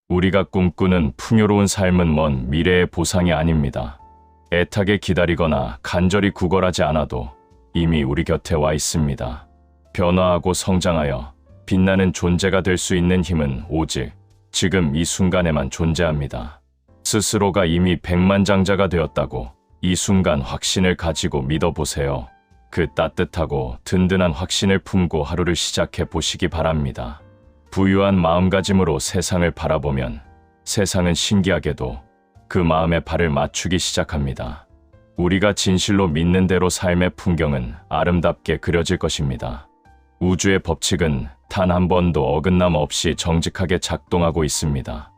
우리가 꿈꾸는 풍요로운 삶은 먼 미래의 보상이 아닙니다. 애타게 기다리거나 간절히 구걸하지 않아도 이미 우리 곁에 와 있습니다. 변화하고 성장하여 빛나는 존재가 될 수 있는 힘은 오직 지금 이 순간에만 존재합니다. 스스로가 이미 백만장자가 되었다고 이 순간 확신을 가지고 믿어보세요. 그 따뜻하고 든든한 확신을 품고 하루를 시작해 보시기 바랍니다. 부유한 마음가짐으로 세상을 바라보면 세상은 신기하게도 그 마음에 발을 맞추기 시작합니다. 우리가 진실로 믿는 대로 삶의 풍경은 아름답게 그려질 것입니다. 우주의 법칙은 단 한 번도 어긋남 없이 정직하게 작동하고 있습니다.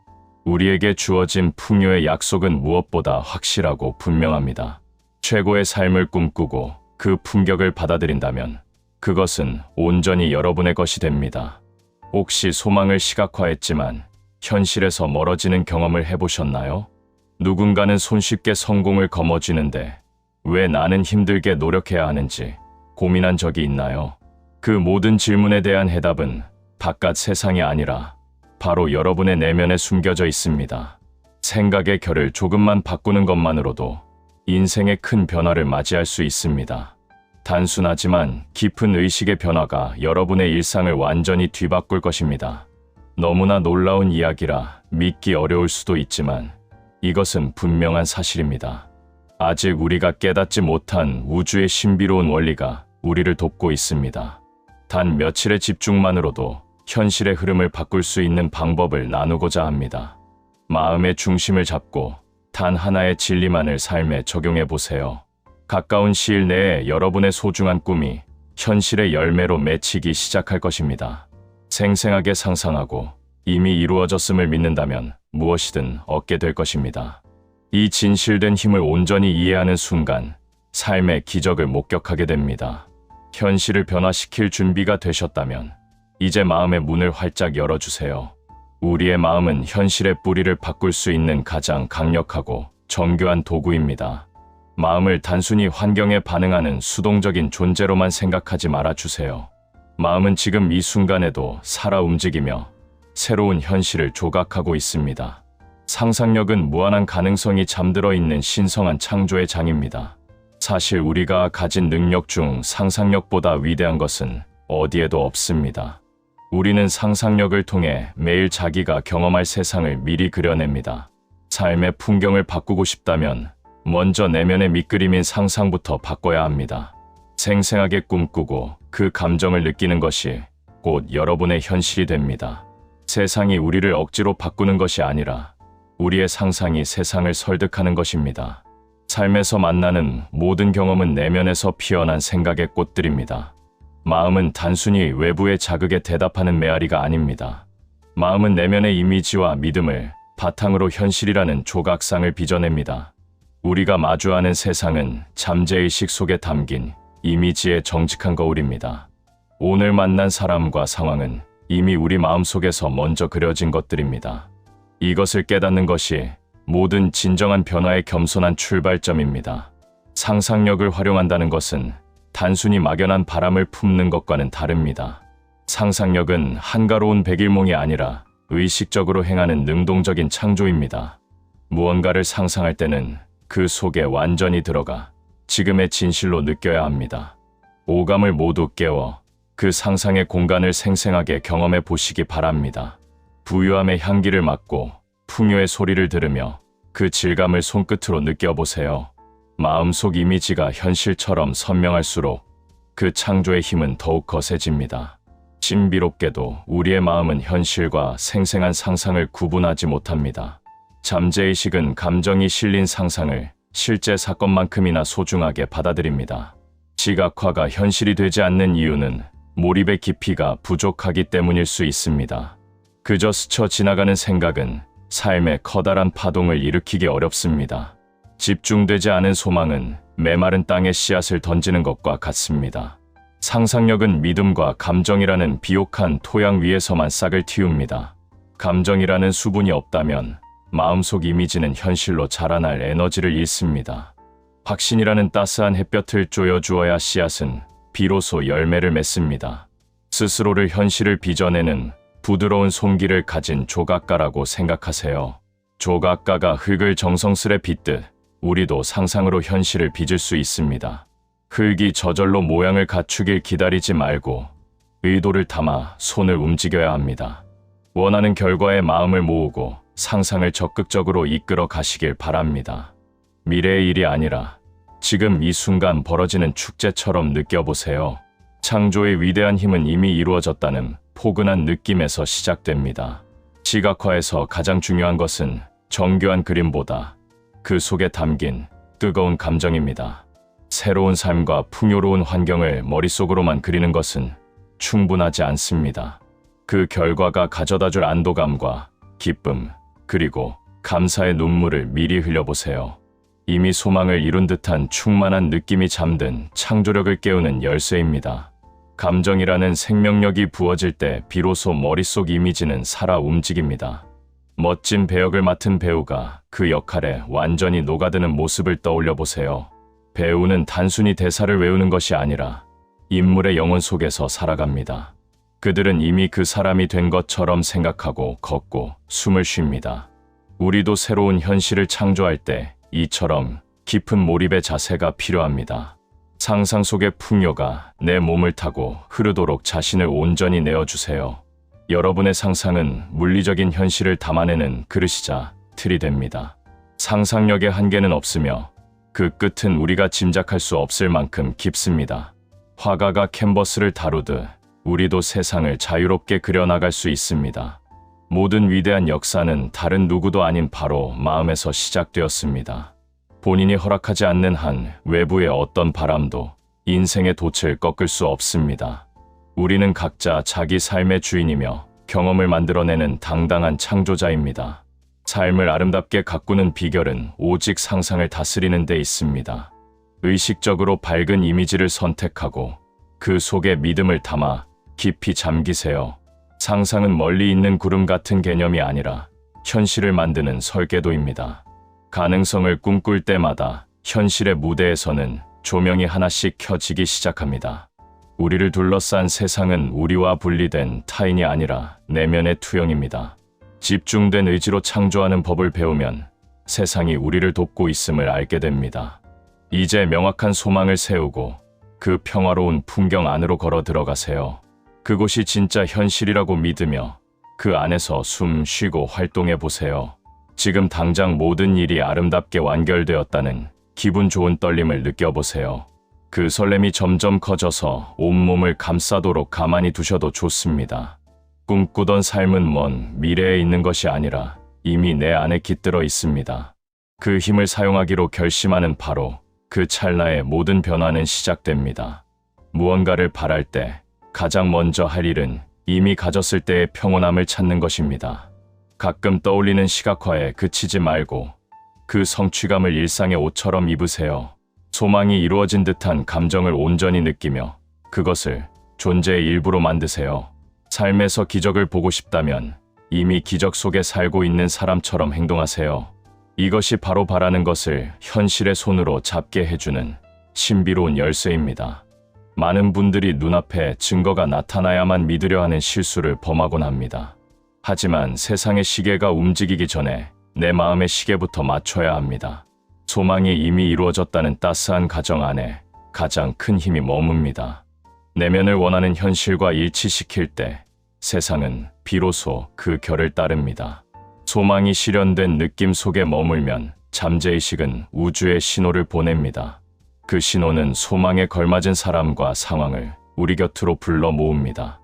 우리에게 주어진 풍요의 약속은 무엇보다 확실하고 분명합니다. 최고의 삶을 꿈꾸고 그 품격을 받아들인다면 그것은 온전히 여러분의 것이 됩니다. 혹시 소망을 시각화했지만 현실에서 멀어지는 경험을 해보셨나요? 누군가는 손쉽게 성공을 거머쥐는데 왜 나는 힘들게 노력해야 하는지 고민한 적이 있나요? 그 모든 질문에 대한 해답은 바깥 세상이 아니라 바로 여러분의 내면에 숨겨져 있습니다. 생각의 결을 조금만 바꾸는 것만으로도 인생의 큰 변화를 맞이할 수 있습니다. 단순하지만 깊은 의식의 변화가 여러분의 일상을 완전히 뒤바꿀 것입니다. 너무나 놀라운 이야기라 믿기 어려울 수도 있지만 이것은 분명한 사실입니다. 아직 우리가 깨닫지 못한 우주의 신비로운 원리가 우리를 돕고 있습니다. 단 며칠의 집중만으로도 현실의 흐름을 바꿀 수 있는 방법을 나누고자 합니다. 마음의 중심을 잡고 단 하나의 진리만을 삶에 적용해 보세요. 가까운 시일 내에 여러분의 소중한 꿈이 현실의 열매로 맺히기 시작할 것입니다. 생생하게 상상하고 이미 이루어졌음을 믿는다면 무엇이든 얻게 될 것입니다. 이 진실된 힘을 온전히 이해하는 순간 삶의 기적을 목격하게 됩니다. 현실을 변화시킬 준비가 되셨다면 이제 마음의 문을 활짝 열어주세요. 우리의 마음은 현실의 뿌리를 바꿀 수 있는 가장 강력하고 정교한 도구입니다. 마음을 단순히 환경에 반응하는 수동적인 존재로만 생각하지 말아주세요. 마음은 지금 이 순간에도 살아 움직이며 새로운 현실을 조각하고 있습니다. 상상력은 무한한 가능성이 잠들어 있는 신성한 창조의 장입니다. 사실 우리가 가진 능력 중 상상력보다 위대한 것은 어디에도 없습니다. 우리는 상상력을 통해 매일 자기가 경험할 세상을 미리 그려냅니다. 삶의 풍경을 바꾸고 싶다면 먼저 내면의 밑그림인 상상부터 바꿔야 합니다. 생생하게 꿈꾸고 그 감정을 느끼는 것이 곧 여러분의 현실이 됩니다. 세상이 우리를 억지로 바꾸는 것이 아니라 우리의 상상이 세상을 설득하는 것입니다. 삶에서 만나는 모든 경험은 내면에서 피어난 생각의 꽃들입니다. 마음은 단순히 외부의 자극에 대답하는 메아리가 아닙니다. 마음은 내면의 이미지와 믿음을 바탕으로 현실이라는 조각상을 빚어냅니다. 우리가 마주하는 세상은 잠재의식 속에 담긴 이미지의 정직한 거울입니다. 오늘 만난 사람과 상황은 이미 우리 마음속에서 먼저 그려진 것들입니다. 이것을 깨닫는 것이 모든 진정한 변화의 겸손한 출발점입니다. 상상력을 활용한다는 것은 단순히 막연한 바람을 품는 것과는 다릅니다. 상상력은 한가로운 백일몽이 아니라 의식적으로 행하는 능동적인 창조입니다. 무언가를 상상할 때는 그 속에 완전히 들어가 지금의 진실로 느껴야 합니다. 오감을 모두 깨워 그 상상의 공간을 생생하게 경험해 보시기 바랍니다. 부유함의 향기를 맡고 풍요의 소리를 들으며 그 질감을 손끝으로 느껴보세요. 마음속 이미지가 현실처럼 선명할수록 그 창조의 힘은 더욱 거세집니다. 신비롭게도 우리의 마음은 현실과 생생한 상상을 구분하지 못합니다. 잠재의식은 감정이 실린 상상을 실제 사건만큼이나 소중하게 받아들입니다. 시각화가 현실이 되지 않는 이유는 몰입의 깊이가 부족하기 때문일 수 있습니다. 그저 스쳐 지나가는 생각은 삶의 커다란 파동을 일으키기 어렵습니다. 집중되지 않은 소망은 메마른 땅에 씨앗을 던지는 것과 같습니다. 상상력은 믿음과 감정이라는 비옥한 토양 위에서만 싹을 틔웁니다. 감정이라는 수분이 없다면 마음속 이미지는 현실로 자라날 에너지를 잃습니다. 확신이라는 따스한 햇볕을 쪼여주어야 씨앗은 비로소 열매를 맺습니다. 스스로를 현실을 빚어내는 부드러운 손길을 가진 조각가라고 생각하세요. 조각가가 흙을 정성스레 빚듯 우리도 상상으로 현실을 빚을 수 있습니다. 흙이 저절로 모양을 갖추길 기다리지 말고 의도를 담아 손을 움직여야 합니다. 원하는 결과에 마음을 모으고 상상을 적극적으로 이끌어 가시길 바랍니다. 미래의 일이 아니라 지금 이 순간 벌어지는 축제처럼 느껴보세요. 창조의 위대한 힘은 이미 이루어졌다는 포근한 느낌에서 시작됩니다. 시각화에서 가장 중요한 것은 정교한 그림보다 그 속에 담긴 뜨거운 감정입니다. 새로운 삶과 풍요로운 환경을 머릿속으로만 그리는 것은 충분하지 않습니다. 그 결과가 가져다줄 안도감과 기쁨, 그리고 감사의 눈물을 미리 흘려보세요. 이미 소망을 이룬 듯한 충만한 느낌이 잠든 창조력을 깨우는 열쇠입니다. 감정이라는 생명력이 부어질 때 비로소 머릿속 이미지는 살아 움직입니다. 멋진 배역을 맡은 배우가 그 역할에 완전히 녹아드는 모습을 떠올려 보세요. 배우는 단순히 대사를 외우는 것이 아니라 인물의 영혼 속에서 살아갑니다. 그들은 이미 그 사람이 된 것처럼 생각하고 걷고 숨을 쉽니다. 우리도 새로운 현실을 창조할 때 이처럼 깊은 몰입의 자세가 필요합니다. 상상 속의 풍요가 내 몸을 타고 흐르도록 자신을 온전히 내어주세요. 여러분의 상상은 물리적인 현실을 담아내는 그릇이자 틀이 됩니다. 상상력의 한계는 없으며 그 끝은 우리가 짐작할 수 없을 만큼 깊습니다. 화가가 캔버스를 다루듯 우리도 세상을 자유롭게 그려나갈 수 있습니다. 모든 위대한 역사는 다른 누구도 아닌 바로 마음에서 시작되었습니다. 본인이 허락하지 않는 한 외부의 어떤 바람도 인생의 돛을 꺾을 수 없습니다. 우리는 각자 자기 삶의 주인이며 경험을 만들어내는 당당한 창조자입니다. 삶을 아름답게 가꾸는 비결은 오직 상상을 다스리는 데 있습니다. 의식적으로 밝은 이미지를 선택하고 그 속에 믿음을 담아 깊이 잠기세요. 상상은 멀리 있는 구름 같은 개념이 아니라 현실을 만드는 설계도입니다. 가능성을 꿈꿀 때마다 현실의 무대에서는 조명이 하나씩 켜지기 시작합니다. 우리를 둘러싼 세상은 우리와 분리된 타인이 아니라 내면의 투영입니다. 집중된 의지로 창조하는 법을 배우면 세상이 우리를 돕고 있음을 알게 됩니다. 이제 명확한 소망을 세우고 그 평화로운 풍경 안으로 걸어 들어가세요. 그곳이 진짜 현실이라고 믿으며 그 안에서 숨 쉬고 활동해 보세요. 지금 당장 모든 일이 아름답게 완결되었다는 기분 좋은 떨림을 느껴보세요. 그 설렘이 점점 커져서 온몸을 감싸도록 가만히 두셔도 좋습니다. 꿈꾸던 삶은 먼 미래에 있는 것이 아니라 이미 내 안에 깃들어 있습니다. 그 힘을 사용하기로 결심하는 바로 그 찰나에 모든 변화는 시작됩니다. 무언가를 바랄 때 가장 먼저 할 일은 이미 가졌을 때의 평온함을 찾는 것입니다. 가끔 떠올리는 시각화에 그치지 말고 그 성취감을 일상의 옷처럼 입으세요. 소망이 이루어진 듯한 감정을 온전히 느끼며 그것을 존재의 일부로 만드세요. 삶에서 기적을 보고 싶다면 이미 기적 속에 살고 있는 사람처럼 행동하세요. 이것이 바로 바라는 것을 현실의 손으로 잡게 해주는 신비로운 열쇠입니다. 많은 분들이 눈앞에 증거가 나타나야만 믿으려 하는 실수를 범하곤 합니다. 하지만 세상의 시계가 움직이기 전에 내 마음의 시계부터 맞춰야 합니다. 소망이 이미 이루어졌다는 따스한 가정 안에 가장 큰 힘이 머뭅니다. 내면을 원하는 현실과 일치시킬 때 세상은 비로소 그 결을 따릅니다. 소망이 실현된 느낌 속에 머물면 잠재의식은 우주에 신호를 보냅니다. 그 신호는 소망에 걸맞은 사람과 상황을 우리 곁으로 불러 모읍니다.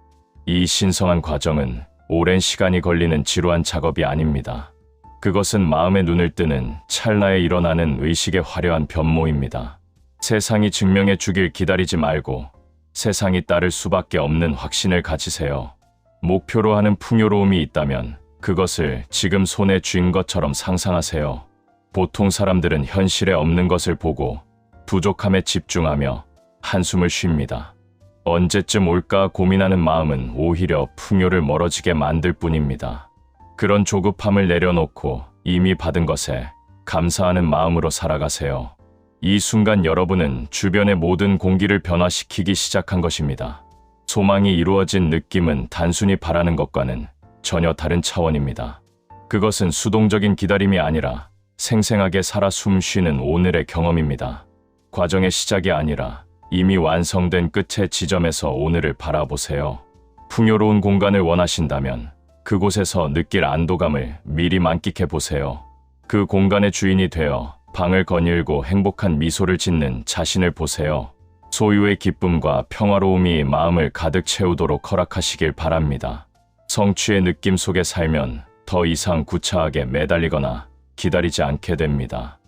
이 신성한 과정은 오랜 시간이 걸리는 지루한 작업이 아닙니다. 그것은 마음의 눈을 뜨는 찰나에 일어나는 의식의 화려한 변모입니다. 세상이 증명해 주길 기다리지 말고 세상이 따를 수밖에 없는 확신을 가지세요. 목표로 하는 풍요로움이 있다면 그것을 지금 손에 쥔 것처럼 상상하세요. 보통 사람들은 현실에 없는 것을 보고 부족함에 집중하며 한숨을 쉽니다. 언제쯤 올까 고민하는 마음은 오히려 풍요를 멀어지게 만들 뿐입니다. 그런 조급함을 내려놓고 이미 받은 것에 감사하는 마음으로 살아가세요. 이 순간 여러분은 주변의 모든 공기를 변화시키기 시작한 것입니다. 소망이 이루어진 느낌은 단순히 바라는 것과는 전혀 다른 차원입니다. 그것은 수동적인 기다림이 아니라 생생하게 살아 숨쉬는 오늘의 경험입니다. 과정의 시작이 아니라 이미 완성된 끝의 지점에서 오늘을 바라보세요. 풍요로운 공간을 원하신다면 그곳에서 느낄 안도감을 미리 만끽해 보세요. 그 공간의 주인이 되어 방을 거닐고 행복한 미소를 짓는 자신을 보세요. 소유의 기쁨과 평화로움이 마음을 가득 채우도록 허락하시길 바랍니다. 성취의 느낌 속에 살면 더 이상 구차하게 매달리거나 기다리지 않게 됩니다.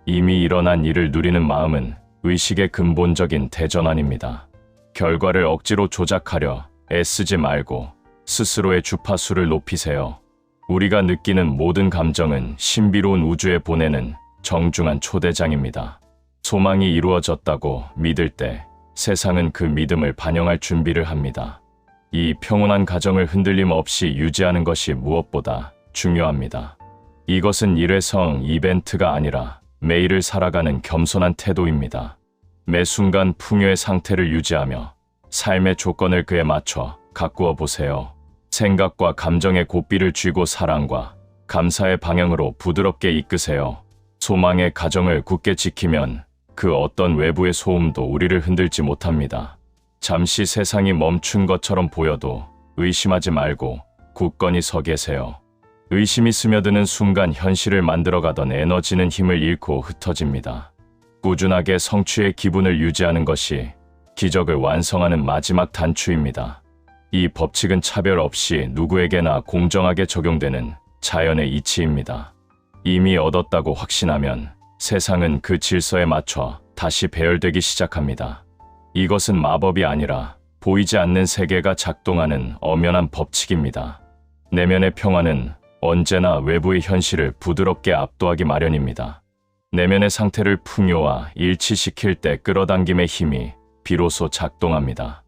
이미 일어난 일을 누리는 마음은 의식의 근본적인 대전환입니다. 결과를 억지로 조작하려 애쓰지 말고 스스로의 주파수를 높이세요. 우리가 느끼는 모든 감정은 신비로운 우주에 보내는 정중한 초대장입니다. 소망이 이루어졌다고 믿을 때 세상은 그 믿음을 반영할 준비를 합니다. 이 평온한 가정을 흔들림 없이 유지하는 것이 무엇보다 중요합니다. 이것은 일회성 이벤트가 아니라 매일을 살아가는 겸손한 태도입니다. 매 순간 풍요의 상태를 유지하며 삶의 조건을 그에 맞춰 가꾸어 보세요. 생각과 감정의 고삐를 쥐고 사랑과 감사의 방향으로 부드럽게 이끄세요. 소망의 가정을 굳게 지키면 그 어떤 외부의 소음도 우리를 흔들지 못합니다. 잠시 세상이 멈춘 것처럼 보여도 의심하지 말고 굳건히 서 계세요. 의심이 스며드는 순간 현실을 만들어가던 에너지는 힘을 잃고 흩어집니다. 꾸준하게 성취의 기분을 유지하는 것이 기적을 완성하는 마지막 단추입니다. 이 법칙은 차별 없이 누구에게나 공정하게 적용되는 자연의 이치입니다. 이미 얻었다고 확신하면 세상은 그 질서에 맞춰 다시 배열되기 시작합니다. 이것은 마법이 아니라 보이지 않는 세계가 작동하는 엄연한 법칙입니다. 내면의 평화는 언제나 외부의 현실을 부드럽게 압도하기 마련입니다. 내면의 상태를 풍요와 일치시킬 때 끌어당김의 힘이 비로소 작동합니다.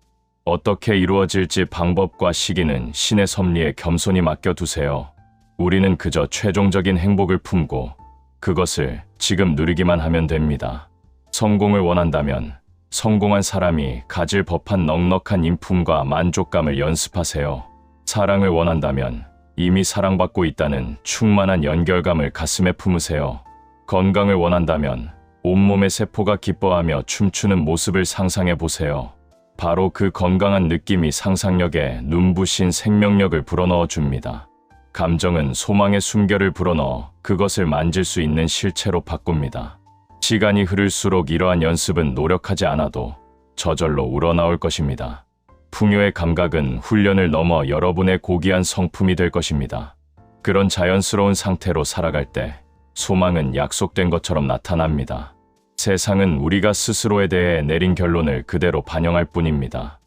어떻게 이루어질지 방법과 시기는 신의 섭리에 겸손히 맡겨두세요. 우리는 그저 최종적인 행복을 품고 그것을 지금 누리기만 하면 됩니다. 성공을 원한다면 성공한 사람이 가질 법한 넉넉한 인품과 만족감을 연습하세요. 사랑을 원한다면 이미 사랑받고 있다는 충만한 연결감을 가슴에 품으세요. 건강을 원한다면 온몸의 세포가 기뻐하며 춤추는 모습을 상상해 보세요. 바로 그 건강한 느낌이 상상력에 눈부신 생명력을 불어넣어 줍니다. 감정은 소망의 숨결을 불어넣어 그것을 만질 수 있는 실체로 바꿉니다. 시간이 흐를수록 이러한 연습은 노력하지 않아도 저절로 우러나올 것입니다. 풍요의 감각은 훈련을 넘어 여러분의 고귀한 성품이 될 것입니다. 그런 자연스러운 상태로 살아갈 때 소망은 약속된 것처럼 나타납니다. 세상은 우리가 스스로에 대해 내린 결론을 그대로 반영할 뿐입니다.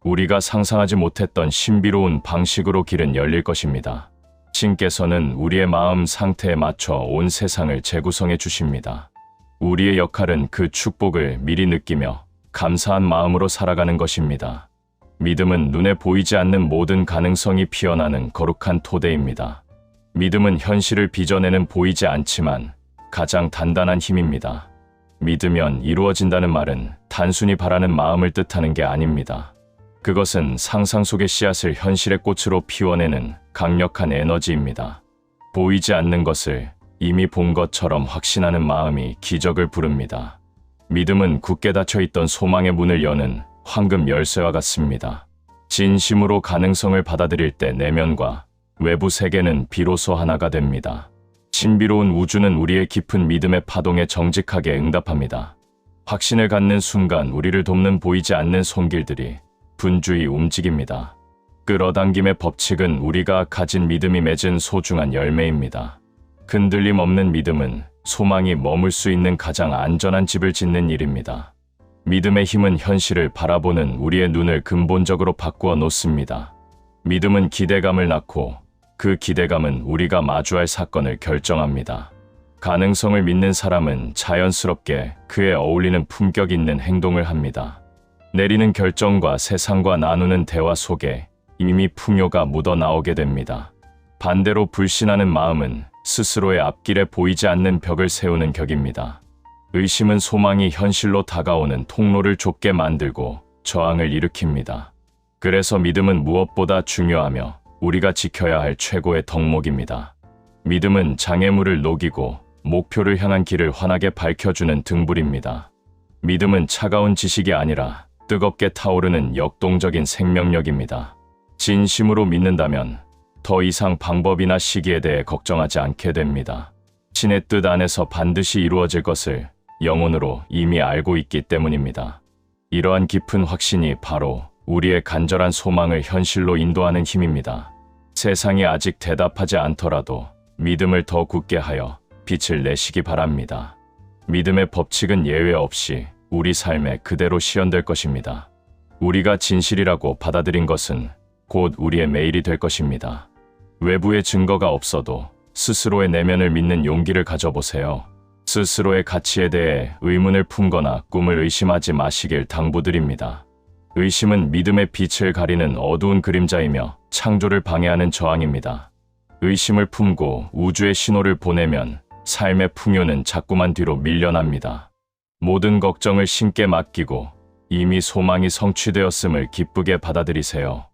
우리가 상상하지 못했던 신비로운 방식으로 길은 열릴 것입니다. 신께서는 우리의 마음 상태에 맞춰 온 세상을 재구성해 주십니다. 우리의 역할은 그 축복을 미리 느끼며 감사한 마음으로 살아가는 것입니다. 믿음은 눈에 보이지 않는 모든 가능성이 피어나는 거룩한 토대입니다. 믿음은 현실을 빚어내는 보이지 않지만 가장 단단한 힘입니다. 믿으면 이루어진다는 말은 단순히 바라는 마음을 뜻하는 게 아닙니다. 그것은 상상 속의 씨앗을 현실의 꽃으로 피워내는 강력한 에너지입니다. 보이지 않는 것을 이미 본 것처럼 확신하는 마음이 기적을 부릅니다. 믿음은 굳게 닫혀있던 소망의 문을 여는 황금 열쇠와 같습니다. 진심으로 가능성을 받아들일 때 내면과 외부 세계는 비로소 하나가 됩니다. 신비로운 우주는 우리의 깊은 믿음의 파동에 정직하게 응답합니다. 확신을 갖는 순간 우리를 돕는 보이지 않는 손길들이 분주히 움직입니다. 끌어당김의 법칙은 우리가 가진 믿음이 맺은 소중한 열매입니다. 흔들림 없는 믿음은 소망이 머물 수 있는 가장 안전한 집을 짓는 일입니다. 믿음의 힘은 현실을 바라보는 우리의 눈을 근본적으로 바꾸어 놓습니다. 믿음은 기대감을 낳고 그 기대감은 우리가 마주할 사건을 결정합니다. 가능성을 믿는 사람은 자연스럽게 그에 어울리는 품격 있는 행동을 합니다. 내리는 결정과 세상과 나누는 대화 속에 이미 풍요가 묻어나오게 됩니다. 반대로 불신하는 마음은 스스로의 앞길에 보이지 않는 벽을 세우는 격입니다. 의심은 소망이 현실로 다가오는 통로를 좁게 만들고 저항을 일으킵니다. 그래서 믿음은 무엇보다 중요하며 우리가 지켜야 할 최고의 덕목입니다. 믿음은 장애물을 녹이고 목표를 향한 길을 환하게 밝혀주는 등불입니다. 믿음은 차가운 지식이 아니라 뜨겁게 타오르는 역동적인 생명력입니다. 진심으로 믿는다면 더 이상 방법이나 시기에 대해 걱정하지 않게 됩니다. 신의 뜻 안에서 반드시 이루어질 것을 영혼으로 이미 알고 있기 때문입니다. 이러한 깊은 확신이 바로 우리의 간절한 소망을 현실로 인도하는 힘입니다. 세상이 아직 대답하지 않더라도 믿음을 더 굳게 하여 빛을 내시기 바랍니다. 믿음의 법칙은 예외 없이 우리 삶에 그대로 실현될 것입니다. 우리가 진실이라고 받아들인 것은 곧 우리의 매일이 될 것입니다. 외부의 증거가 없어도 스스로의 내면을 믿는 용기를 가져보세요. 스스로의 가치에 대해 의문을 품거나 꿈을 의심하지 마시길 당부드립니다. 의심은 믿음의 빛을 가리는 어두운 그림자이며 창조를 방해하는 저항입니다. 의심을 품고 우주의 신호를 보내면 삶의 풍요는 자꾸만 뒤로 밀려납니다. 모든 걱정을 신께 맡기고 이미 소망이 성취되었음을 기쁘게 받아들이세요.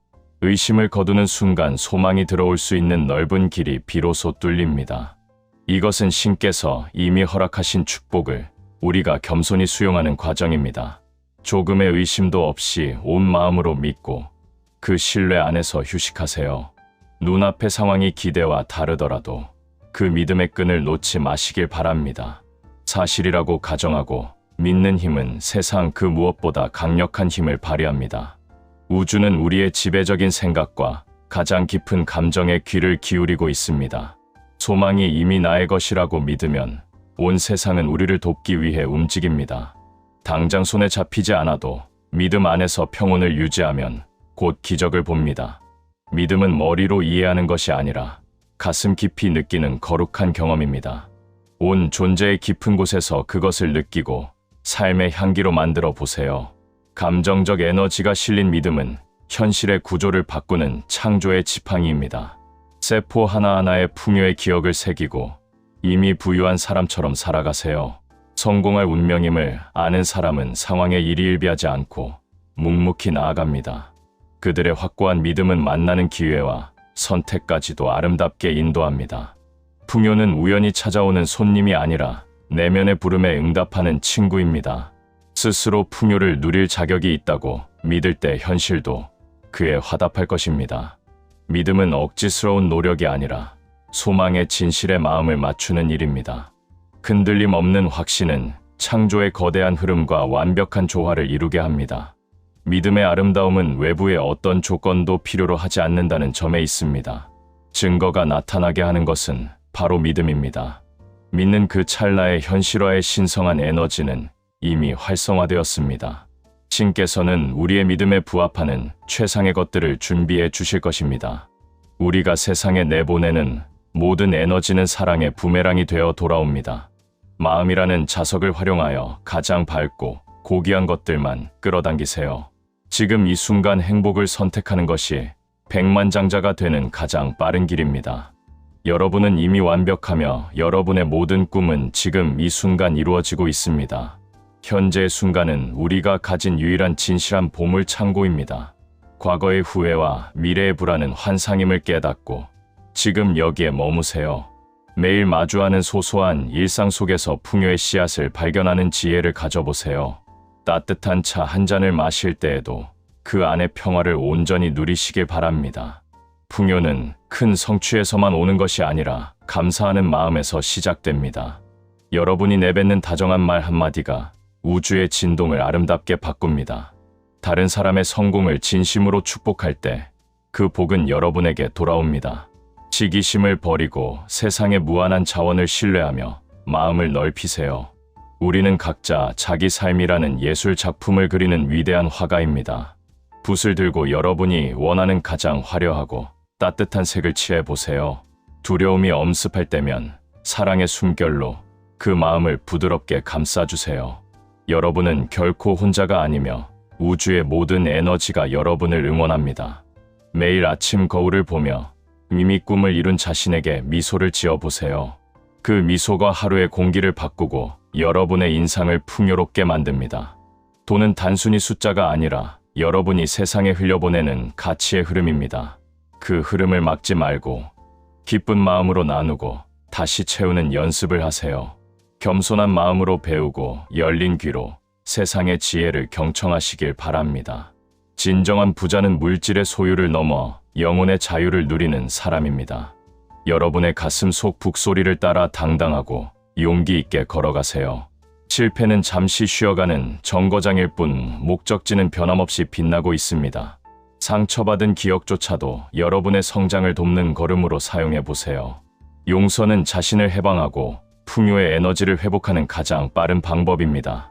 의심을 거두는 순간 소망이 들어올 수 있는 넓은 길이 비로소 뚫립니다. 이것은 신께서 이미 허락하신 축복을 우리가 겸손히 수용하는 과정입니다. 조금의 의심도 없이 온 마음으로 믿고 그 신뢰 안에서 휴식하세요. 눈앞의 상황이 기대와 다르더라도 그 믿음의 끈을 놓지 마시길 바랍니다. 사실이라고 가정하고 믿는 힘은 세상 그 무엇보다 강력한 힘을 발휘합니다. 우주는 우리의 지배적인 생각과 가장 깊은 감정에 귀를 기울이고 있습니다. 소망이 이미 나의 것이라고 믿으면 온 세상은 우리를 돕기 위해 움직입니다. 당장 손에 잡히지 않아도 믿음 안에서 평온을 유지하면 곧 기적을 봅니다. 믿음은 머리로 이해하는 것이 아니라 가슴 깊이 느끼는 거룩한 경험입니다. 온 존재의 깊은 곳에서 그것을 느끼고 삶의 향기로 만들어 보세요. 감정적 에너지가 실린 믿음은 현실의 구조를 바꾸는 창조의 지팡이입니다. 세포 하나하나에 풍요의 기억을 새기고 이미 부유한 사람처럼 살아가세요. 성공할 운명임을 아는 사람은 상황에 일희일비하지 않고 묵묵히 나아갑니다. 그들의 확고한 믿음은 만나는 기회와 선택까지도 아름답게 인도합니다. 풍요는 우연히 찾아오는 손님이 아니라 내면의 부름에 응답하는 친구입니다. 스스로 풍요를 누릴 자격이 있다고 믿을 때 현실도 그에 화답할 것입니다. 믿음은 억지스러운 노력이 아니라 소망의 진실의 마음을 맞추는 일입니다. 흔들림 없는 확신은 창조의 거대한 흐름과 완벽한 조화를 이루게 합니다. 믿음의 아름다움은 외부의 어떤 조건도 필요로 하지 않는다는 점에 있습니다. 증거가 나타나게 하는 것은 바로 믿음입니다. 믿는 그 찰나의 현실화의 신성한 에너지는 이미 활성화되었습니다. 신께서는 우리의 믿음에 부합하는 최상의 것들을 준비해 주실 것입니다. 우리가 세상에 내보내는 모든 에너지는 사랑의 부메랑이 되어 돌아옵니다. 마음이라는 자석을 활용하여 가장 밝고 고귀한 것들만 끌어당기세요. 지금 이 순간 행복을 선택하는 것이 백만장자가 되는 가장 빠른 길입니다. 여러분은 이미 완벽하며 여러분의 모든 꿈은 지금 이 순간 이루어지고 있습니다. 현재의 순간은 우리가 가진 유일한 진실한 보물 창고입니다. 과거의 후회와 미래의 불안은 환상임을 깨닫고 지금 여기에 머무세요. 매일 마주하는 소소한 일상 속에서 풍요의 씨앗을 발견하는 지혜를 가져보세요. 따뜻한 차 한 잔을 마실 때에도 그 안의 평화를 온전히 누리시길 바랍니다. 풍요는 큰 성취에서만 오는 것이 아니라 감사하는 마음에서 시작됩니다. 여러분이 내뱉는 다정한 말 한마디가 우주의 진동을 아름답게 바꿉니다. 다른 사람의 성공을 진심으로 축복할 때 그 복은 여러분에게 돌아옵니다. 시기심을 버리고 세상의 무한한 자원을 신뢰하며 마음을 넓히세요. 우리는 각자 자기 삶이라는 예술 작품을 그리는 위대한 화가입니다. 붓을 들고 여러분이 원하는 가장 화려하고 따뜻한 색을 칠해보세요. 두려움이 엄습할 때면 사랑의 숨결로 그 마음을 부드럽게 감싸주세요. 여러분은 결코 혼자가 아니며 우주의 모든 에너지가 여러분을 응원합니다. 매일 아침 거울을 보며 이미 꿈을 이룬 자신에게 미소를 지어보세요. 그 미소가 하루의 공기를 바꾸고 여러분의 인상을 풍요롭게 만듭니다. 돈은 단순히 숫자가 아니라 여러분이 세상에 흘려보내는 가치의 흐름입니다. 그 흐름을 막지 말고 기쁜 마음으로 나누고 다시 채우는 연습을 하세요. 겸손한 마음으로 배우고 열린 귀로 세상의 지혜를 경청하시길 바랍니다. 진정한 부자는 물질의 소유를 넘어 영혼의 자유를 누리는 사람입니다. 여러분의 가슴 속 북소리를 따라 당당하고 용기 있게 걸어가세요. 실패는 잠시 쉬어가는 정거장일 뿐 목적지는 변함없이 빛나고 있습니다. 상처받은 기억조차도 여러분의 성장을 돕는 걸음으로 사용해 보세요. 용서는 자신을 해방하고 풍요의 에너지를 회복하는 가장 빠른 방법입니다.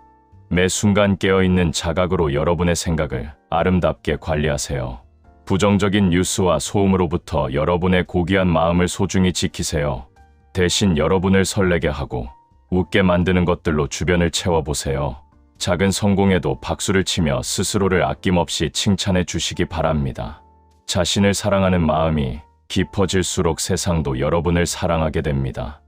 매 순간 깨어있는 자각으로 여러분의 생각을 아름답게 관리하세요. 부정적인 뉴스와 소음으로부터 여러분의 고귀한 마음을 소중히 지키세요. 대신 여러분을 설레게 하고 웃게 만드는 것들로 주변을 채워보세요. 작은 성공에도 박수를 치며 스스로를 아낌없이 칭찬해 주시기 바랍니다. 자신을 사랑하는 마음이 깊어질수록 세상도 여러분을 사랑하게 됩니다.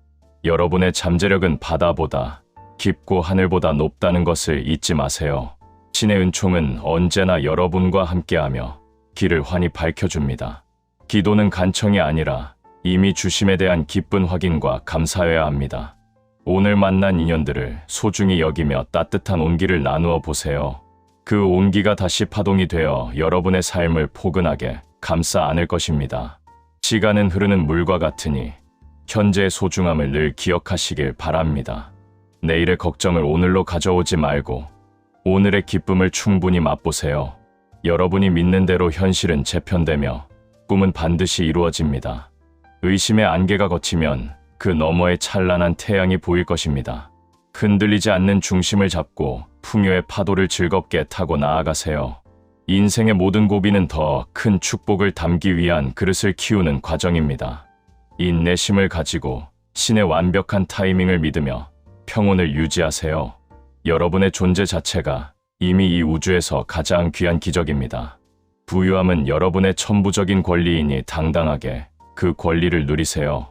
여러분의 잠재력은 바다보다 깊고 하늘보다 높다는 것을 잊지 마세요. 신의 은총은 언제나 여러분과 함께하며 길을 환히 밝혀줍니다. 기도는 간청이 아니라 이미 주심에 대한 기쁜 확인과 감사해야 합니다. 오늘 만난 인연들을 소중히 여기며 따뜻한 온기를 나누어 보세요. 그 온기가 다시 파동이 되어 여러분의 삶을 포근하게 감싸 안을 것입니다. 시간은 흐르는 물과 같으니 현재의 소중함을 늘 기억하시길 바랍니다. 내일의 걱정을 오늘로 가져오지 말고 오늘의 기쁨을 충분히 맛보세요. 여러분이 믿는 대로 현실은 재편되며 꿈은 반드시 이루어집니다. 의심의 안개가 걷히면 그 너머에 찬란한 태양이 보일 것입니다. 흔들리지 않는 중심을 잡고 풍요의 파도를 즐겁게 타고 나아가세요. 인생의 모든 고비는 더 큰 축복을 담기 위한 그릇을 키우는 과정입니다. 인내심을 가지고 신의 완벽한 타이밍을 믿으며 평온을 유지하세요. 여러분의 존재 자체가 이미 이 우주에서 가장 귀한 기적입니다. 부유함은 여러분의 천부적인 권리이니 당당하게 그 권리를 누리세요.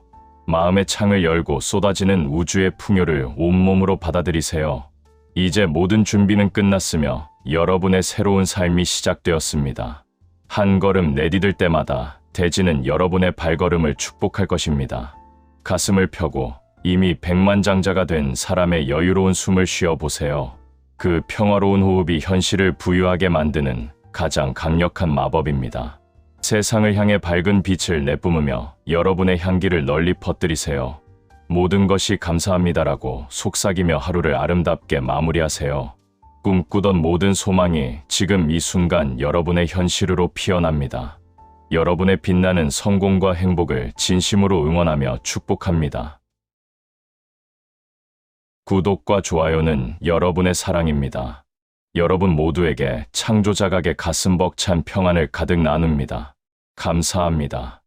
마음의 창을 열고 쏟아지는 우주의 풍요를 온몸으로 받아들이세요. 이제 모든 준비는 끝났으며 여러분의 새로운 삶이 시작되었습니다. 한 걸음 내디딜 때마다 대지는 여러분의 발걸음을 축복할 것입니다. 가슴을 펴고 이미 백만장자가 된 사람의 여유로운 숨을 쉬어보세요. 그 평화로운 호흡이 현실을 부유하게 만드는 가장 강력한 마법입니다. 세상을 향해 밝은 빛을 내뿜으며 여러분의 향기를 널리 퍼뜨리세요. 모든 것이 감사합니다라고 속삭이며 하루를 아름답게 마무리하세요. 꿈꾸던 모든 소망이 지금 이 순간 여러분의 현실으로 피어납니다. 여러분의 빛나는 성공과 행복을 진심으로 응원하며 축복합니다. 구독과 좋아요는 여러분의 사랑입니다. 여러분 모두에게 창조자각의 가슴 벅찬 평안을 가득 나눕니다. 감사합니다.